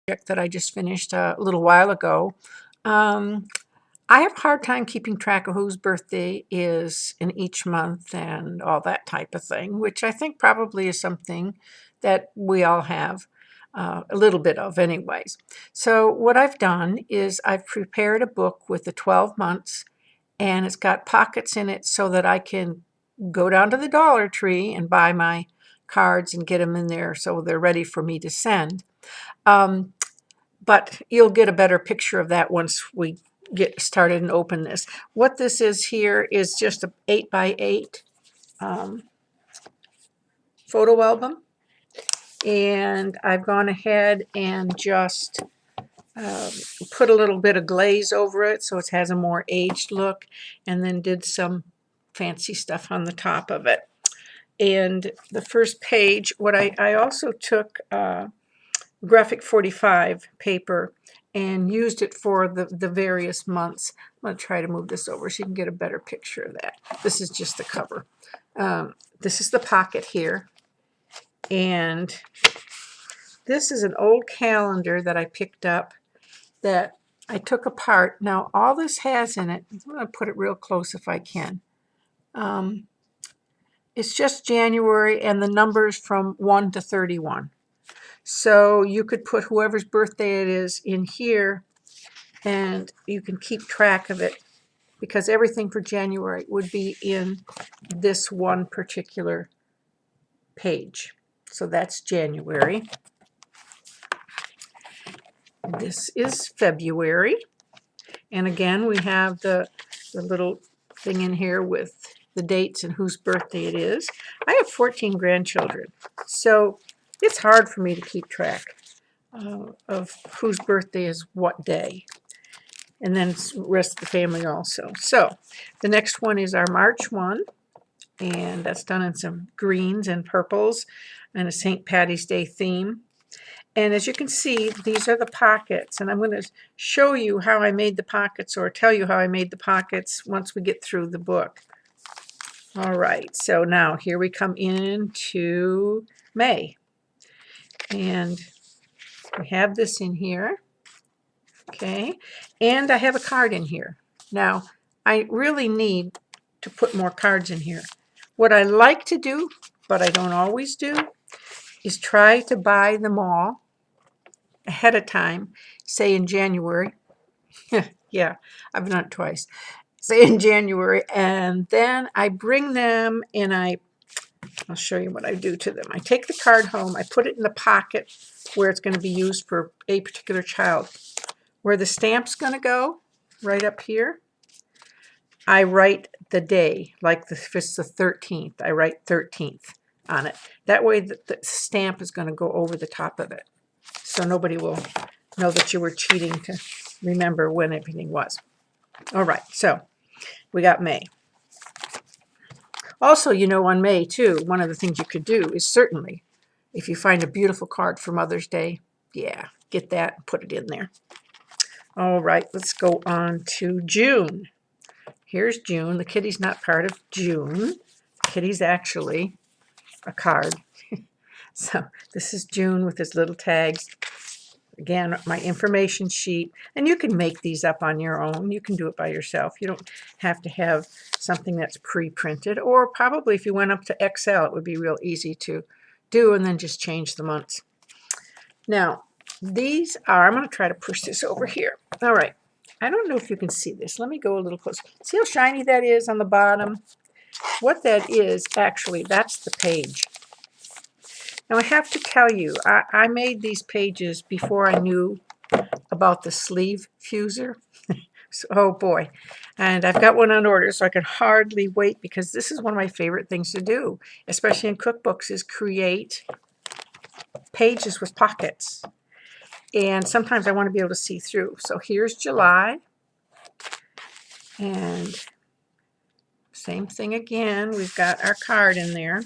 that I just finished a little while ago. Um, I have a hard time keeping track of whose birthday is in each month and all that type of thing, which I think probably is something that we all have a little bit of anyways. So what I've done is I've prepared a book with the 12 months, and it's got pockets in it so that I can go down to the Dollar Tree and buy my cards and get them in there so they're ready for me to send. Um, but you'll get a better picture of that once we get started and open this. What this is here is just a 8x8 photo album, and I've gone ahead and just put a little bit of glaze over it so it has a more aged look, and then did some fancy stuff on the top of it. And the first page, I also took graphic 45 paper and used it for the various months. I'm going to try to move this over so you can get a better picture of that. This is just the cover. This is the pocket here. And this is an old calendar that I picked up that I took apart. Now, all this has in it, I'm going to put it real close if I can. It's just January and the numbers from 1 to 31. So you could put whoever's birthday it is in here, and you can keep track of it because everything for January would be in this one particular page. So that's January. This is February. And again, we have the little thing in here with the dates and whose birthday it is. I have 14 grandchildren, so it's hard for me to keep track of whose birthday is what day. And then the rest of the family also. So the next one is our March one, and that's done in some greens and purples and a St. Patty's Day theme. And as you can see, these are the pockets, and I'm going to show you how I made the pockets, or tell you how I made the pockets once we get through the book. All right, so now here we come into May, and we have this in here, okay, and I have a card in here. Now, I really need to put more cards in here. What I like to do, but I don't always do, is try to buy them all ahead of time, say in January. Yeah, I've done it twice. Say in January, and then I bring them and I'll show you what I do to them. I take the card home, I put it in the pocket where it's going to be used for a particular child. Where the stamp's going to go, right up here, I write the day, like if it's the 13th, I write 13th on it. That way the stamp is going to go over the top of it. So nobody will know that you were cheating to remember when everything was. All right, so we got May. Also, you know, on May, too, one of the things you could do is certainly, if you find a beautiful card for Mother's Day, yeah, get that and put it in there. All right, let's go on to June. Here's June. The kitty's not part of June. Kitty's actually a card. So this is June with his little tags. Again, my information sheet. And you can make these up on your own. You can do it by yourself. You don't have to have something that's pre-printed. Or probably if you went up to Excel, it would be real easy to do and then just change the months. Now, these are, I'm going to try to push this over here. All right. I don't know if you can see this. Let me go a little closer. See how shiny that is on the bottom? What that is, actually, that's the page. Now, I have to tell you, I made these pages before I knew about the sleeve fuser. So, oh, boy. And I've got one on order, so I can hardly wait, because this is one of my favorite things to do, especially in cookbooks, is create pages with pockets. And sometimes I want to be able to see through. So here's July. And same thing again. We've got our card in there.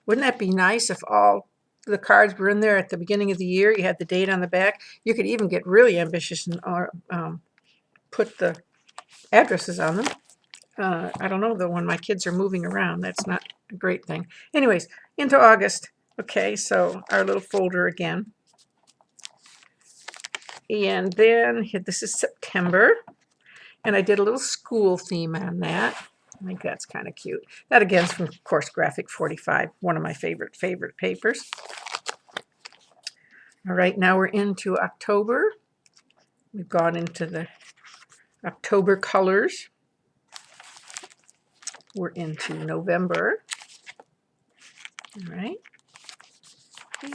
Wouldn't that be nice if all the cards were in there at the beginning of the year? You had the date on the back. You could even get really ambitious and put the addresses on them. I don't know, though, when my kids are moving around. That's not a great thing. Anyways, into August. Okay, so our little folder again. And then this is September, and I did a little school theme on that. I think that's kind of cute. That again is from, of course, Graphic 45, one of my favorite papers. All right, now we're into October. We've gone into the October colors. We're into November. All right.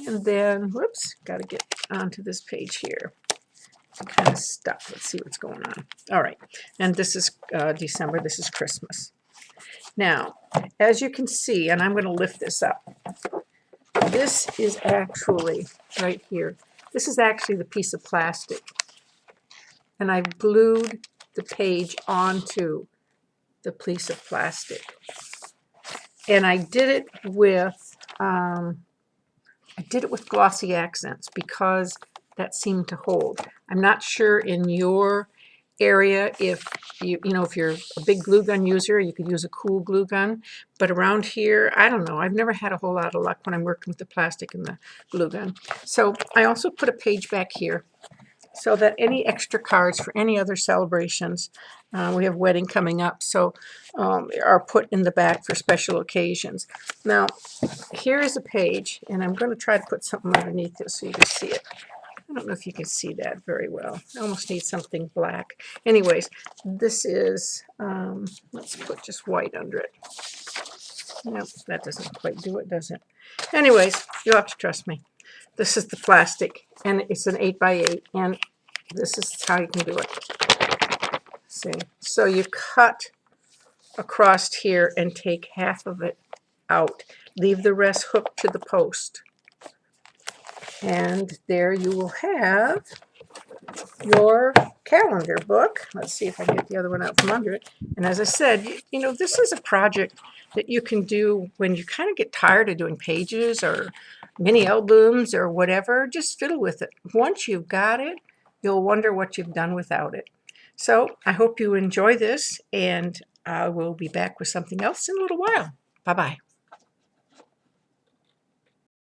And then, whoops, got to get onto this page here. I'm kind of stuck. Let's see what's going on. All right. And this is December. This is Christmas. Now, as you can see, and I'm going to lift this up. This is actually, right here, this is actually the piece of plastic. And I've glued the page onto the piece of plastic. And I did it with glossy accents because that seemed to hold. I'm not sure in your area if if you're a big glue gun user, you could use a cool glue gun. But around here, I don't know. I've never had a whole lot of luck when I'm working with the plastic and the glue gun. So I also put a page back here so that any extra cards for any other celebrations, we have wedding coming up, so are put in the back for special occasions. Now, here is a page, and I'm going to try to put something underneath this so you can see it. I don't know if you can see that very well. I almost need something black. Anyways, this is, let's put just white under it. Nope, that doesn't quite do it, does it? Anyways, you'll have to trust me. This is the plastic, and it's an 8x8, and this is how you can do it. See? So you cut across here and take half of it out. Leave the rest hooked to the post. And there you will have your calendar book. Let's see if I can get the other one out from under it. And as I said, this is a project that you can do when you kind of get tired of doing pages or mini albums or whatever. Just fiddle with it. Once you've got it, you'll wonder what you've done without it. So I hope you enjoy this, and I will be back with something else in a little while. Bye-bye.